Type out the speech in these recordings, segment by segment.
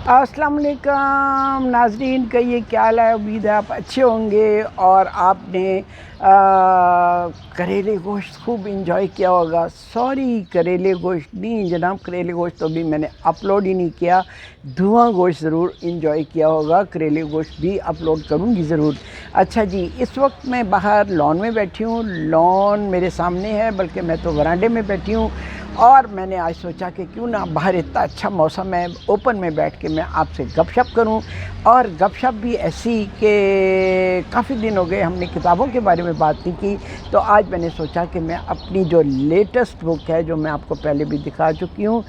السلام علیکم ناظرین، کہیے کیا حال ہے؟ امید ہے آپ اچھے ہوں گے اور آپ نے کریلے گوشت خوب انجوائے کیا ہوگا۔ سوری، کریلے گوشت نہیں جناب، کریلے گوشت تو ابھی میں نے اپلوڈ ہی نہیں کیا۔ دھواں گوشت ضرور انجوائے کیا ہوگا، کریلے گوشت بھی اپلوڈ کروں گی ضرور۔ اچھا جی، اس وقت میں باہر لان میں بیٹھی ہوں، لان میرے سامنے ہے، بلکہ میں تو ورانڈے میں بیٹھی ہوں، اور میں نے آج سوچا کہ کیوں نہ باہر اتنا اچھا موسم ہے، اوپن میں بیٹھ کے میں آپ سے گپ شپ کروں، اور گپ شپ بھی ایسی کہ کافی دن ہو گئے ہم نے کتابوں کے بارے میں بات نہیں کی، تو آج میں نے سوچا کہ میں اپنی جو لیٹسٹ بک ہے، جو میں آپ کو پہلے بھی دکھا چکی ہوں،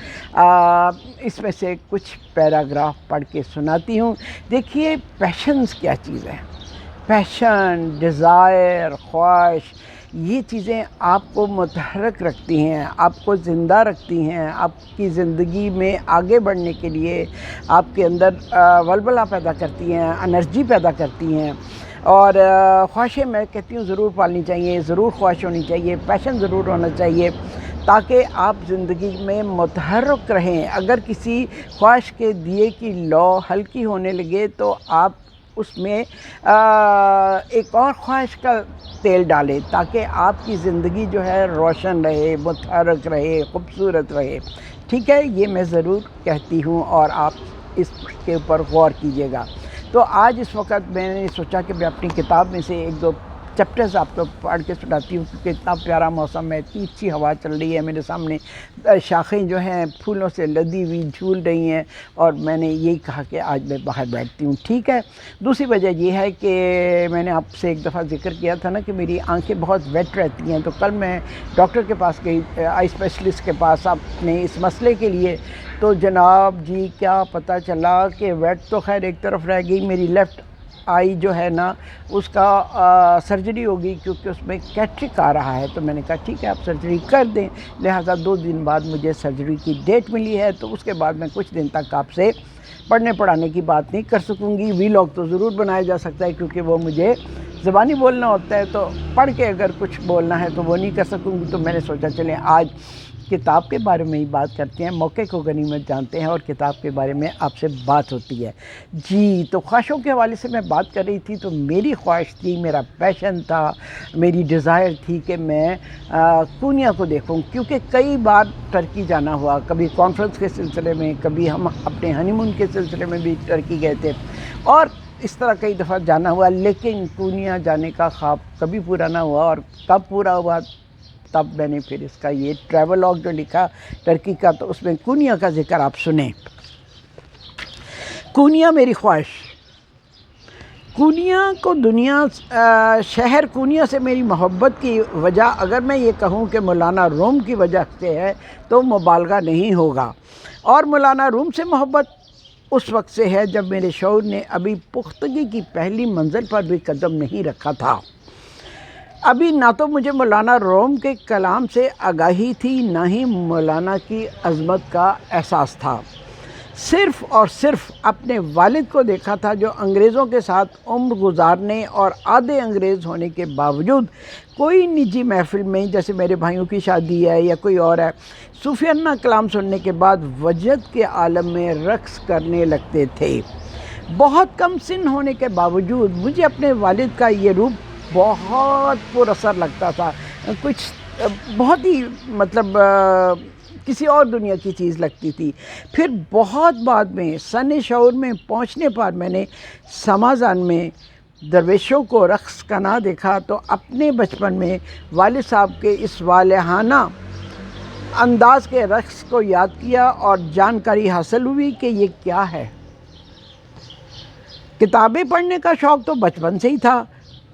اس میں سے کچھ پیراگراف پڑھ کے سناتی ہوں۔ دیکھیے، پیشنس کیا چیز ہے۔ پیشن، ڈیزائر، خواہش، یہ چیزیں آپ کو متحرک رکھتی ہیں، آپ کو زندہ رکھتی ہیں، آپ کی زندگی میں آگے بڑھنے کے لیے آپ کے اندر ولولہ پیدا کرتی ہیں، انرجی پیدا کرتی ہیں، اور خواہشیں میں کہتی ہوں ضرور پالنی چاہیے، ضرور خواہش ہونی چاہیے، پیشن ضرور ہونا چاہیے، تاکہ آپ زندگی میں متحرک رہیں۔ اگر کسی خواہش کے دیے کی لو ہلکی ہونے لگے تو آپ اس میں ایک اور خواہش کا تیل ڈالیں، تاکہ آپ کی زندگی جو ہے روشن رہے، متحرک رہے، خوبصورت رہے۔ ٹھیک ہے، یہ میں ضرور کہتی ہوں اور آپ اس کے اوپر غور کیجیے گا۔ تو آج اس وقت میں نے سوچا کہ میں اپنی کتاب میں سے ایک دو چیپٹرز آپ کو پڑھ کے سناتی ہوں، کیونکہ اتنا پیارا موسم ہے، اتنی اچھی ہوا چل رہی ہے، میرے سامنے شاخیں جو ہیں پھولوں سے لدی ہوئی جھول رہی ہیں، اور میں نے یہی کہا کہ آج میں باہر بیٹھتی ہوں۔ ٹھیک ہے، دوسری وجہ یہ ہے کہ میں نے آپ سے ایک دفعہ ذکر کیا تھا نا کہ میری آنکھیں بہت ویٹ رہتی ہیں، تو کل میں ڈاکٹر کے پاس گئی، آئی اسپیشلسٹ کے پاس، اپنے اس مسئلے کے لیے، تو جناب جی کیا پتہ چلا کہ ویٹ تو خیر ایک طرف رہ گئی، میری لیفٹ آئی جو ہے نا اس کا سرجری ہوگی، کیونکہ اس میں کیٹرک آ رہا ہے۔ تو میں نے کہا ٹھیک ہے، آپ سرجری کر دیں، لہٰذا 2 دن بعد مجھے سرجری کی ڈیٹ ملی ہے، تو اس کے بعد میں کچھ دن تک آپ سے پڑھنے پڑھانے کی بات نہیں کر سکوں گی۔ ویلاگ تو ضرور بنایا جا سکتا ہے، کیونکہ وہ مجھے زبانی بولنا ہوتا ہے، تو پڑھ کے اگر کچھ بولنا ہے تو وہ نہیں کر سکوں گی۔ تو میں نے سوچا چلیں آج کتاب کے بارے میں ہی بات کرتے ہیں، موقع کو غنیمت جانتے ہیں، اور کتاب کے بارے میں آپ سے بات ہوتی ہے۔ جی، تو خواہشوں کے حوالے سے میں بات کر رہی تھی، تو میری خواہش تھی، میرا پیشن تھا، میری ڈیزائر تھی کہ میں کونیا کو دیکھوں، کیونکہ کئی بار ٹرکی جانا ہوا، کبھی کانفرنس کے سلسلے میں، کبھی ہم اپنے ہنی مون کے سلسلے میں بھی ٹرکی گئے تھے، اور اس طرح کئی دفعہ جانا ہوا، لیکن کونیا جانے کا خواب کبھی پورا نہ ہوا، اور کب پورا ہوا تب میں نے پھر اس کا یہ ٹریولاگ جو لکھا ٹرکی کا، تو اس میں کونیا کا ذکر آپ سنیں۔ کونیا میری خواہش، کونیا کو شہر کونیا سے میری محبت کی وجہ اگر میں یہ کہوں کہ مولانا روم کی وجہ سے ہے تو مبالغہ نہیں ہوگا، اور مولانا روم سے محبت اس وقت سے ہے جب میرے شعور نے ابھی پختگی کی پہلی منزل پر بھی قدم نہیں رکھا تھا۔ ابھی نہ تو مجھے مولانا روم کے کلام سے آگاہی تھی، نہ ہی مولانا کی عظمت کا احساس تھا۔ صرف اور صرف اپنے والد کو دیکھا تھا، جو انگریزوں کے ساتھ عمر گزارنے اور آدھے انگریز ہونے کے باوجود کوئی نجی محفل میں، جیسے میرے بھائیوں کی شادی ہے یا کوئی اور ہے، صوفیانہ کلام سننے کے بعد وجد کے عالم میں رقص کرنے لگتے تھے۔ بہت کم سن ہونے کے باوجود مجھے اپنے والد کا یہ روپ بہت پر اثر لگتا تھا، کچھ بہت ہی کسی اور دنیا کی چیز لگتی تھی۔ پھر بہت بعد میں سن شعور میں پہنچنے پر میں نے سمازان میں درویشوں کو رقص کرنا دیکھا، تو اپنے بچپن میں والد صاحب کے اس والہانہ انداز کے رقص کو یاد کیا، اور جانکاری حاصل ہوئی کہ یہ کیا ہے۔ کتابیں پڑھنے کا شوق تو بچپن سے ہی تھا،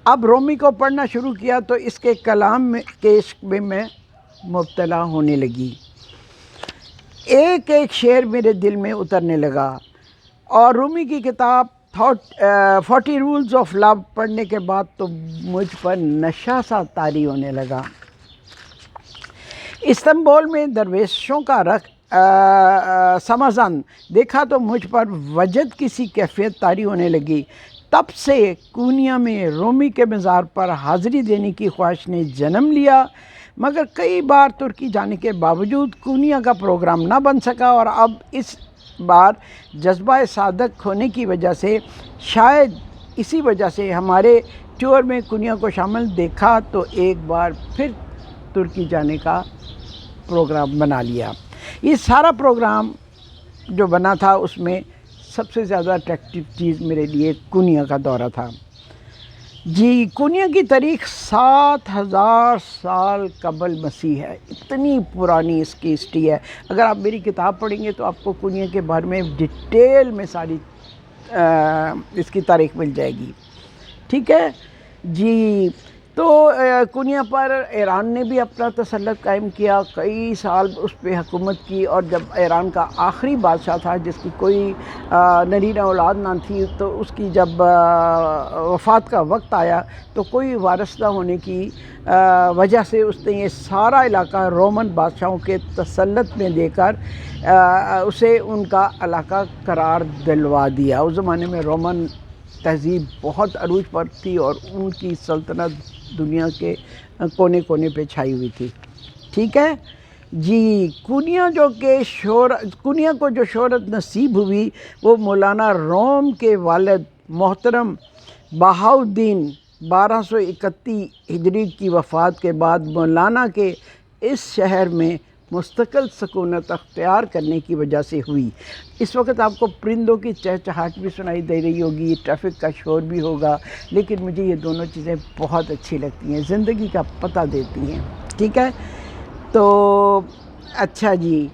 اب رومی کو پڑھنا شروع کیا تو اس کے کلام کے عشق میں مبتلا ہونے لگی۔ ایک ایک شعر میرے دل میں اترنے لگا، اور رومی کی کتاب 40 رولز آف لو پڑھنے کے بعد تو مجھ پر نشہ سا طاری ہونے لگا۔ استنبول میں درویشوں کا سمازان دیکھا تو مجھ پر وجد کسی کیفیت طاری ہونے لگی۔ تب سے کونیا میں رومی کے مزار پر حاضری دینے کی خواہش نے جنم لیا، مگر کئی بار ترکی جانے کے باوجود کونیا کا پروگرام نہ بن سکا، اور اب اس بار جذبہ صادق ہونے کی وجہ سے، شاید اسی وجہ سے ہمارے ٹور میں کنیا کو شامل دیکھا تو ایک بار پھر ترکی جانے کا پروگرام بنا لیا۔ یہ سارا پروگرام جو بنا تھا اس میں سب سے زیادہ اٹریکٹیو چیز میرے لیے کنیا کا دورہ تھا۔ جی کنیا کی تاریخ 7000 سال قبل مسیح ہے، اتنی پرانی اس کی ہسٹری ہے۔ اگر آپ میری کتاب پڑھیں گے تو آپ کو کنیا کے بارے میں ڈیٹیل میں ساری اس کی تاریخ مل جائے گی، ٹھیک ہے جی۔ تو کنیا پر ایران نے بھی اپنا تسلط قائم کیا، کئی سال اس پہ حکومت کی، اور جب ایران کا آخری بادشاہ تھا جس کی کوئی نرینہ اولاد نہ تھی، تو اس کی جب وفات کا وقت آیا تو کوئی وارث نہ ہونے کی وجہ سے اس نے یہ سارا علاقہ رومن بادشاہوں کے تسلط میں دے کر اسے ان کا علاقہ قرار دلوا دیا۔ اس زمانے میں رومن تہذیب بہت عروج پر تھی اور ان کی سلطنت دنیا کے کونے کونے پہ چھائی ہوئی تھی، ٹھیک ہے جی۔ کنیا کو جو شہرت نصیب ہوئی وہ مولانا روم کے والد محترم بہاؤالدین 1231 ہجری کی وفات کے بعد مولانا کے اس شہر میں مستقل سکونت اختیار کرنے کی وجہ سے ہوئی۔ اس وقت آپ کو پرندوں کی چہچہاہٹ بھی سنائی دے رہی ہوگی، ٹریفک کا شور بھی ہوگا، لیکن مجھے یہ دونوں چیزیں بہت اچھی لگتی ہیں، زندگی کا پتہ دیتی ہیں، ٹھیک ہے۔ تو اچھا جی،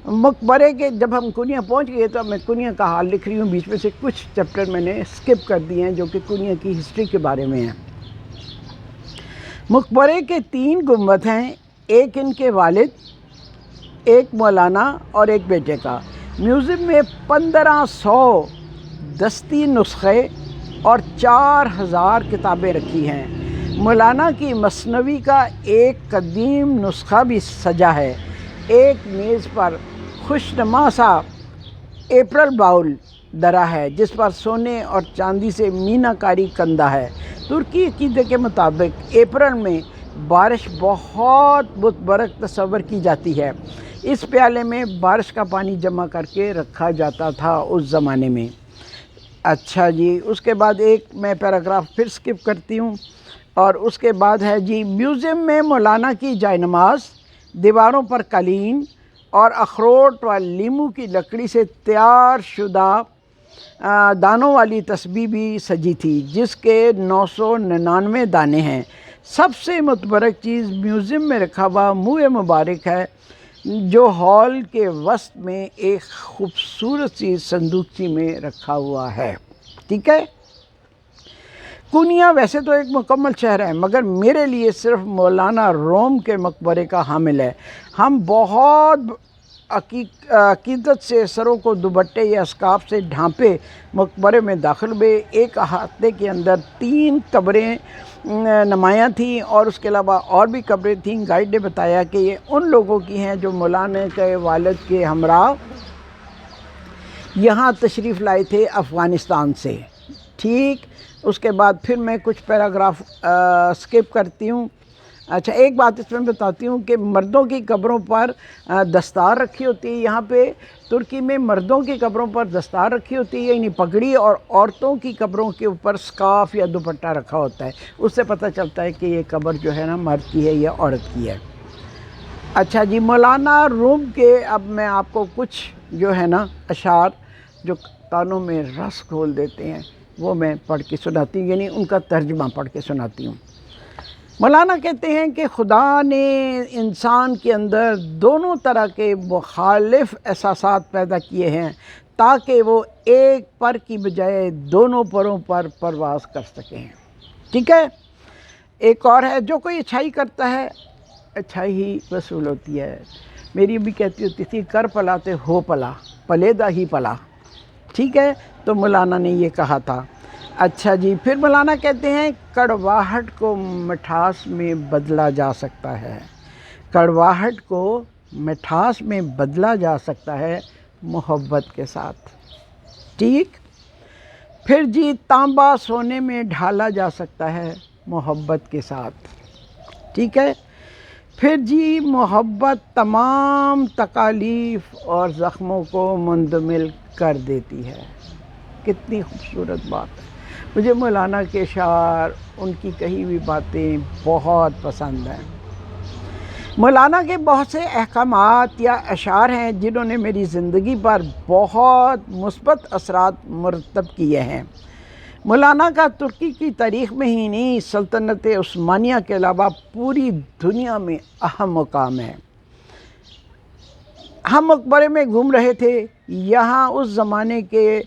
مقبرے کے جب ہم کنیا پہنچ گئے تو میں کنیا کا حال لکھ رہی ہوں، بیچ میں سے کچھ چیپٹر میں نے اسکپ کر دیے ہیں جو کہ کنیا کی ہسٹری کے بارے میں ہیں۔ مقبرے کے 3 گنبد ہیں، ایک ان کے والد، ایک مولانا اور ایک بیٹے کا۔ میوزیم میں 1500 دستی نسخے اور 4000 کتابیں رکھی ہیں۔ مولانا کی مثنوی کا ایک قدیم نسخہ بھی سجا ہے۔ ایک میز پر خوشنما سا ایپرل باؤل درا ہے جس پر سونے اور چاندی سے مینا کاری کندہ ہے۔ ترکی عقیدے کے مطابق اپریل میں بارش بہت متبرک تصور کی جاتی ہے۔ اس پیالے میں بارش کا پانی جمع کر کے رکھا جاتا تھا اس زمانے میں۔ اچھا جی، اس کے بعد ایک میں پیراگراف پھر سکپ کرتی ہوں، اور اس کے بعد ہے جی، میوزیم میں مولانا کی جائے نماز، دیواروں پر قالین اور اخروٹ و لیمو کی لکڑی سے تیار شدہ دانوں والی تسبیح بھی سجی تھی جس کے 999 دانے ہیں۔ سب سے متبرک چیز میوزیم میں رکھا ہوا منہ مبارک ہے جو ہال کے وسط میں ایک خوبصورت سی صندوقچی میں رکھا ہوا ہے، ٹھیک ہے۔ کنیا ویسے تو ایک مکمل شہر ہے مگر میرے لیے صرف مولانا روم کے مقبرے کا حامل ہے۔ ہم بہت عقیدت سے سروں کو دوپٹے یا اسکارف سے ڈھانپے مقبرے میں داخل ہوئے۔ ایک احاطے کے اندر 3 قبریں نمایاں تھیں اور اس کے علاوہ اور بھی قبریں تھیں۔ گائیڈ نے بتایا کہ یہ ان لوگوں کی ہیں جو مولانا کے والد کے ہمراہ یہاں تشریف لائے تھے افغانستان سے، ٹھیک۔ اس کے بعد پھر میں کچھ پیراگراف سکپ کرتی ہوں۔ اچھا، ایک بات اس میں بتاتی ہوں کہ مردوں کی قبروں پر دستار رکھی ہوتی ہے۔ یہاں پہ ترکی میں مردوں کی قبروں پر دستار رکھی ہوتی ہے، یعنی پگڑی، اور عورتوں کی قبروں کے اوپر اسکارف یا دوپٹہ رکھا ہوتا ہے۔ اس سے پتہ چلتا ہے کہ یہ قبر جو ہے نا مرد کی ہے یا عورت کی ہے۔ اچھا جی، مولانا روم کے اب میں آپ کو کچھ جو ہے نا اشعار جو کانوں میں رس گھول دیتے ہیں وہ میں پڑھ کے سناتی ہوں، یعنی ان کا ترجمہ پڑھ کے سناتی ہوں۔ مولانا کہتے ہیں کہ خدا نے انسان کے اندر دونوں طرح کے مخالف احساسات پیدا کیے ہیں تاکہ وہ ایک پر کی بجائے دونوں پروں پر پرواز کر سکیں، ٹھیک ہے۔ ایک اور ہے، جو کوئی اچھائی کرتا ہے اچھائی ہی وصول ہوتی ہے۔ میری بھی کہتی ہوتی تھی، کر پلا تے ہو پلا، پلے دا ہی پلا، ٹھیک ہے۔ تو مولانا نے یہ کہا تھا۔ اچھا جی، پھر مولانا کہتے ہیں کڑواہٹ کو مٹھاس میں بدلا جا سکتا ہے، کڑواہٹ کو مٹھاس میں بدلا جا سکتا ہے محبت کے ساتھ، ٹھیک۔ پھر جی، تانبا سونے میں ڈھالا جا سکتا ہے محبت کے ساتھ، ٹھیک ہے۔ پھر جی محبت تمام تکالیف اور زخموں کو منجمد کر دیتی ہے۔ کتنی خوبصورت بات ہے۔ مجھے مولانا کے اشعار، ان کی کہی ہوئی باتیں بہت پسند ہیں۔ مولانا کے بہت سے احکامات یا اشعار ہیں جنہوں نے میری زندگی پر بہت مثبت اثرات مرتب کیے ہیں۔ مولانا کا ترکی کی تاریخ میں ہی نہیں، سلطنت عثمانیہ کے علاوہ پوری دنیا میں اہم مقام ہے۔ ہم مقبرے میں گھوم رہے تھے، یہاں اس زمانے کے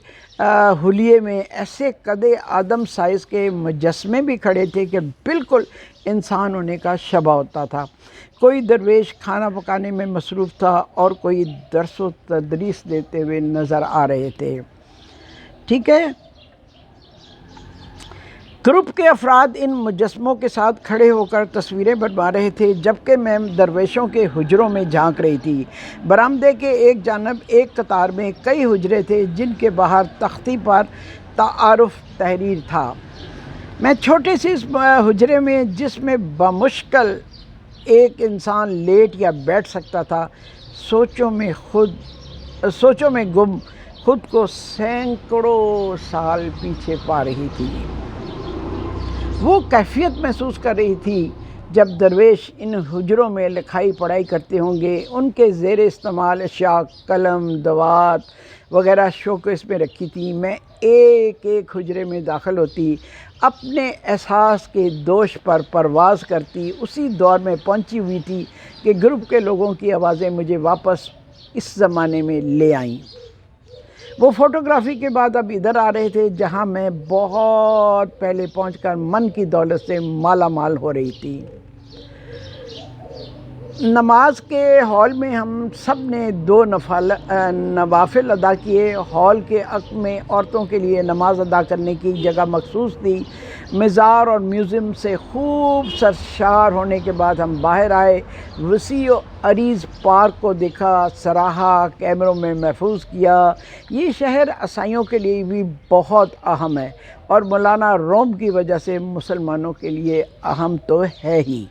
حلیے میں ایسے قد آدم سائز کے مجسمے بھی کھڑے تھے کہ بالکل انسان ہونے کا شبہ ہوتا تھا۔ کوئی درویش کھانا پکانے میں مصروف تھا اور کوئی درس و تدریس دیتے ہوئے نظر آ رہے تھے۔ ٹھیک ہے، گروپ کے افراد ان مجسموں کے ساتھ کھڑے ہو کر تصویریں بنوا رہے تھے، جبکہ میں درویشوں کے حجروں میں جھانک رہی تھی۔ برآمدے کے ایک جانب ایک قطار میں کئی حجرے تھے جن کے باہر تختی پر تعارف تحریر تھا۔ میں چھوٹے سے اس حجرے میں، جس میں بمشکل ایک انسان لیٹ یا بیٹھ سکتا تھا، سوچوں میں گم خود کو سینکڑوں سال پیچھے پا رہی تھی۔ وہ کیفیت محسوس کر رہی تھی جب درویش ان حجروں میں لکھائی پڑھائی کرتے ہوں گے۔ ان کے زیر استعمال اشیاء، قلم، دوات وغیرہ شوکیس میں رکھی تھی۔ میں ایک ایک حجرے میں داخل ہوتی، اپنے احساس کے دوش پر پرواز کرتی۔ اسی دور میں پہنچی ہوئی تھی کہ گروپ کے لوگوں کی آوازیں مجھے واپس اس زمانے میں لے آئیں۔ وہ فوٹوگرافی کے بعد اب ادھر آ رہے تھے جہاں میں بہت پہلے پہنچ کر من کی دولت سے مالا مال ہو رہی تھی۔ نماز کے ہال میں ہم سب نے 2 نوافل ادا کیے۔ ہال کے عقب میں عورتوں کے لیے نماز ادا کرنے کی جگہ مخصوص تھی۔ مزار اور میوزیم سے خوب سرشار ہونے کے بعد ہم باہر آئے، وسیع و عریض پارک کو دیکھا، سراہا، کیمروں میں محفوظ کیا۔ یہ شہر عیسائیوں کے لیے بھی بہت اہم ہے اور مولانا روم کی وجہ سے مسلمانوں کے لیے اہم تو ہے ہی۔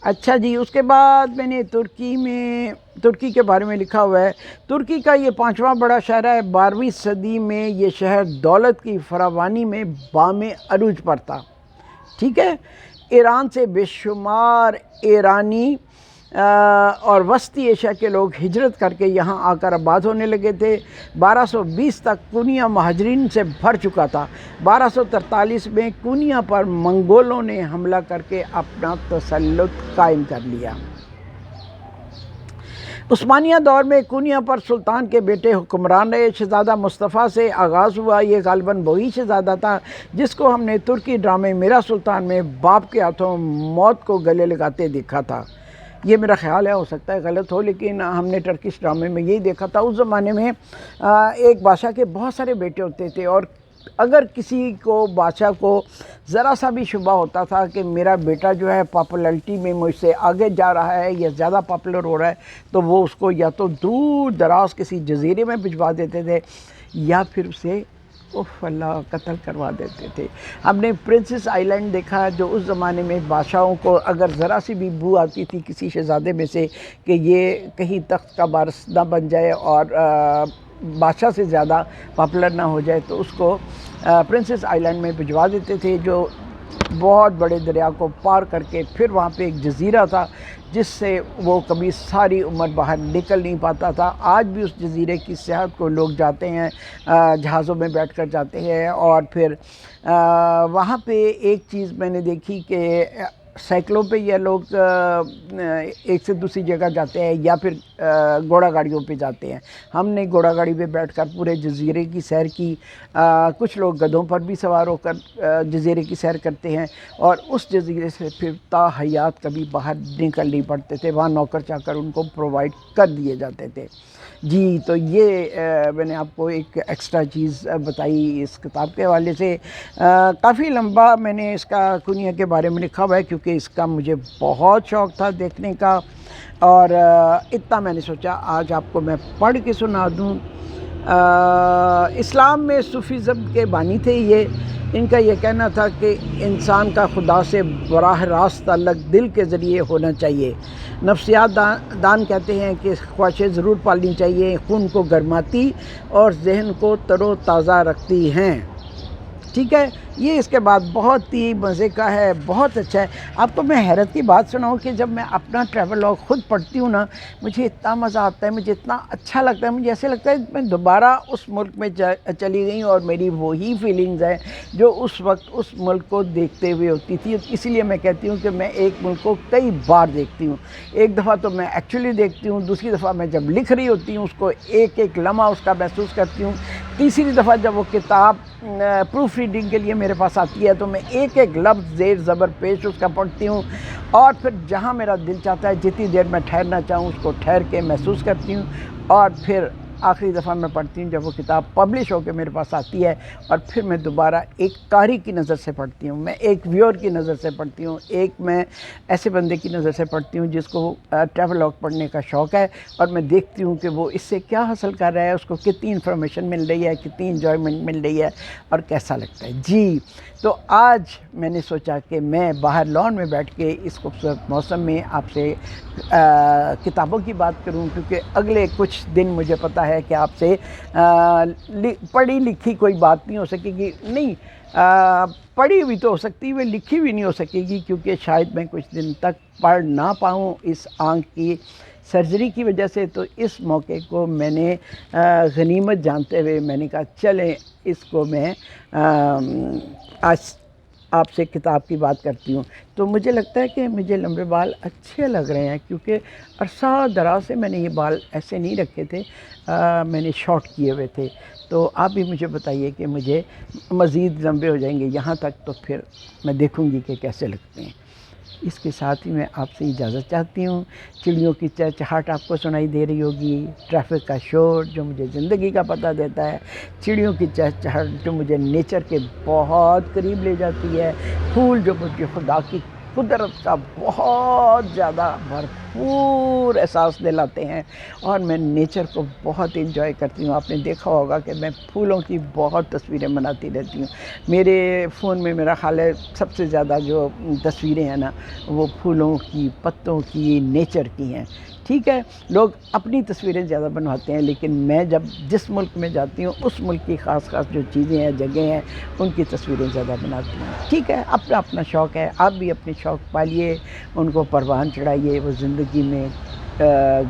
اچھا جی، اس کے بعد میں نے ترکی کے بارے میں لکھا ہوا ہے۔ ترکی کا یہ 5واں بڑا شہر ہے۔ 12ویں صدی میں یہ شہر دولت کی فراوانی میں بام عروج پر تھا۔ ٹھیک ہے، ایران سے بے شمار ایرانی اور وسطی ایشیا کے لوگ ہجرت کر کے یہاں آ کر آباد ہونے لگے تھے۔ 1220 تک کونیا مہاجرین سے بھر چکا تھا۔ 1243 میں کونیا پر منگولوں نے حملہ کر کے اپنا تسلط قائم کر لیا۔ عثمانیہ دور میں کونیا پر سلطان کے بیٹے حکمران رہے۔ شہزادہ مصطفیٰ سے آغاز ہوا۔ یہ غالباً وہی شہزادہ تھا جس کو ہم نے ترکی ڈرامے میرا سلطان میں باپ کے ہاتھوں موت کو گلے لگاتے دیکھا تھا۔ یہ میرا خیال ہے، ہو سکتا ہے غلط ہو، لیکن ہم نے ٹرکش ڈرامے میں یہی دیکھا تھا۔ اس زمانے میں ایک بادشاہ کے بہت سارے بیٹے ہوتے تھے اور اگر کسی کو بادشاہ کو ذرا سا بھی شبہ ہوتا تھا کہ میرا بیٹا جو ہے پاپولرٹی میں مجھ سے آگے جا رہا ہے یا زیادہ پاپولر ہو رہا ہے، تو وہ اس کو یا تو دور دراز کسی جزیرے میں بھجوا دیتے تھے یا پھر اسے قتل کروا دیتے تھے۔ ہم نے پرنسس آئی لینڈ دیکھا، جو اس زمانے میں بادشاہوں کو اگر ذرا سی بھی بو آتی تھی کسی شہزادے میں سے کہ یہ کہیں تخت کا وارث نہ بن جائے اور بادشاہ سے زیادہ پاپولر نہ ہو جائے، تو اس کو پرنسس آئی لینڈ میں بھجوا دیتے تھے، جو بہت بڑے دریا کو پار کر کے پھر وہاں پہ ایک جزیرہ تھا جس سے وہ کبھی ساری عمر باہر نکل نہیں پاتا تھا۔ آج بھی اس جزیرے کی سیاحت کو لوگ جاتے ہیں، جہازوں میں بیٹھ کر جاتے ہیں اور پھر وہاں پہ ایک چیز میں نے دیکھی کہ سائیکلوں پہ یہ لوگ ایک سے دوسری جگہ جاتے ہیں یا پھر گھوڑا گاڑیوں پہ جاتے ہیں۔ ہم نے گھوڑا گاڑی پہ بیٹھ کر پورے جزیرے کی سیر کی۔ کچھ لوگ گدھوں پر بھی سوار ہو کر جزیرے کی سیر کرتے ہیں اور اس جزیرے سے پھر تا حیات کبھی باہر نکل نہیں پڑتے تھے، وہاں نوکر چاکر ان کو پرووائڈ کر دیے جاتے تھے۔ جی، تو یہ میں نے آپ کو ایک ایکسٹرا چیز بتائی اس کتاب کے حوالے سے۔ کافی لمبا میں نے اس کا کونیا کے بارے میں لکھا ہوا ہے کیونکہ اس کا مجھے بہت شوق تھا دیکھنے کا، اور اتنا میں نے سوچا آج آپ کو میں پڑھ کے سنا دوں۔ اسلام میں صوفیزم کے بانی تھے یہ. ان کا یہ کہنا تھا کہ انسان کا خدا سے براہ راست تعلق دل کے ذریعے ہونا چاہیے. نفسیات دان کہتے ہیں کہ خواہشیں ضرور پالنی چاہیے، خون کو گرماتی اور ذہن کو تر و تازہ رکھتی ہیں. ٹھیک ہے، یہ اس کے بعد بہت ہی مزے کا ہے، بہت اچھا ہے. آپ کو میں حیرت کی بات سناؤں کہ جب میں اپنا ٹریول لاگ خود پڑھتی ہوں نا، مجھے اتنا مزہ آتا ہے، مجھے اتنا اچھا لگتا ہے، مجھے ایسے لگتا ہے میں دوبارہ اس ملک میں چلی گئی ہوں اور میری وہی فیلنگز ہیں جو اس وقت اس ملک کو دیکھتے ہوئے ہوتی تھی. اسی لیے میں کہتی ہوں کہ میں ایک ملک کو کئی بار دیکھتی ہوں. ایک دفعہ تو میں ایکچولی دیکھتی ہوں، دوسری دفعہ میں جب لکھ رہی ہوتی ہوں اس کو ایک ایک لمحہ اس کا محسوس کرتی ہوں، تیسری دفعہ جب وہ کتاب پروف ریڈنگ کے لیے میرے پاس آتی ہے تو میں ایک ایک لفظ زیر زبر پیش اس کا پڑھتی ہوں، اور پھر جہاں میرا دل چاہتا ہے جتنی دیر میں ٹھہرنا چاہوں اس کو ٹھہر کے محسوس کرتی ہوں. اور پھر آخری دفعہ میں پڑھتی ہوں جب وہ کتاب پبلش ہو کے میرے پاس آتی ہے، اور پھر میں دوبارہ ایک قاری کی نظر سے پڑھتی ہوں، میں ایک ویور کی نظر سے پڑھتی ہوں، ایک میں ایسے بندے کی نظر سے پڑھتی ہوں جس کو ٹریول لاگ پڑھنے کا شوق ہے، اور میں دیکھتی ہوں کہ وہ اس سے کیا حاصل کر رہا ہے، اس کو کتنی انفارمیشن مل رہی ہے، کتنی انجوائمنٹ مل رہی ہے اور کیسا لگتا ہے. جی تو آج میں نے سوچا کہ میں باہر لان میں بیٹھ کے اس خوبصورت موسم میں آپ سے کتابوں کی بات کروں، کیونکہ اگلے کچھ دن مجھے پتہ ہے کہ آپ سے پڑھی لکھی کوئی بات نہیں ہو سکے گی. نہیں، پڑھی ہوئی تو ہو سکتی ہے، لکھی ہوئی نہیں ہو سکے گی، کیونکہ شاید میں کچھ دن تک پڑھ نہ پاؤں اس آنکھ کی سرجری کی وجہ سے. تو اس موقع کو میں نے غنیمت جانتے ہوئے میں نے کہا چلیں اس کو میں آج آپ سے کتاب کی بات کرتی ہوں. تو مجھے لگتا ہے کہ مجھے لمبے بال اچھے لگ رہے ہیں، کیونکہ عرصہ دراز سے میں نے یہ بال ایسے نہیں رکھے تھے، میں نے شارٹ کیے ہوئے تھے. تو آپ بھی مجھے بتائیے کہ مجھے مزید لمبے ہو جائیں گے یہاں تک تو پھر میں دیکھوں گی کہ کیسے لگتے ہیں. اس کے ساتھ ہی میں آپ سے اجازت چاہتی ہوں. چڑیوں کی چہچہاہٹ آپ کو سنائی دے رہی ہوگی، ٹریفک کا شور جو مجھے زندگی کا پتہ دیتا ہے، چڑیوں کی چہچہاہٹ جو مجھے نیچر کے بہت قریب لے جاتی ہے، پھول جو مجھے خدا کی قدرت کا بہت زیادہ بھرپور احساس دلاتے ہیں، اور میں نیچر کو بہت انجوائے کرتی ہوں. آپ نے دیکھا ہوگا کہ میں پھولوں کی بہت تصویریں بناتی رہتی ہوں. میرے فون میں میرا خیال ہے سب سے زیادہ جو تصویریں ہیں نا وہ پھولوں کی، پتوں کی، نیچر کی ہیں. ٹھیک ہے، لوگ اپنی تصویریں زیادہ بنواتے ہیں، لیکن میں جب جس ملک میں جاتی ہوں اس ملک کی خاص خاص جو چیزیں ہیں، جگہیں ہیں، ان کی تصویریں زیادہ بناتی ہوں. ٹھیک ہے، اپنا اپنا شوق ہے، آپ بھی اپنے شوق پالیے، ان کو پروان چڑھائیے. وہ زندگی میں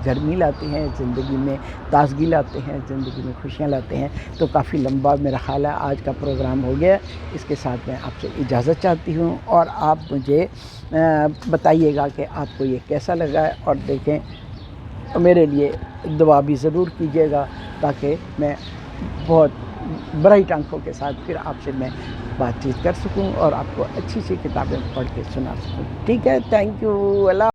گرمی لاتے ہیں، زندگی میں تازگی لاتے ہیں، زندگی میں خوشیاں لاتے ہیں. تو کافی لمبا میرا خیال ہے آج کا پروگرام ہو گیا. اس کے ساتھ میں آپ سے اجازت چاہتی ہوں، اور آپ مجھے بتائیے گا کہ آپ کو یہ کیسا لگا ہے، اور دیکھیں میرے لیے دعا بھی ضرور کیجیے گا تاکہ میں بہت برائٹ آنکھوں کے ساتھ پھر آپ سے میں بات چیت کر سکوں اور آپ کو اچھی سی کتابیں پڑھ کے سنا سکوں. ٹھیک ہے، تھینک یو. اللہ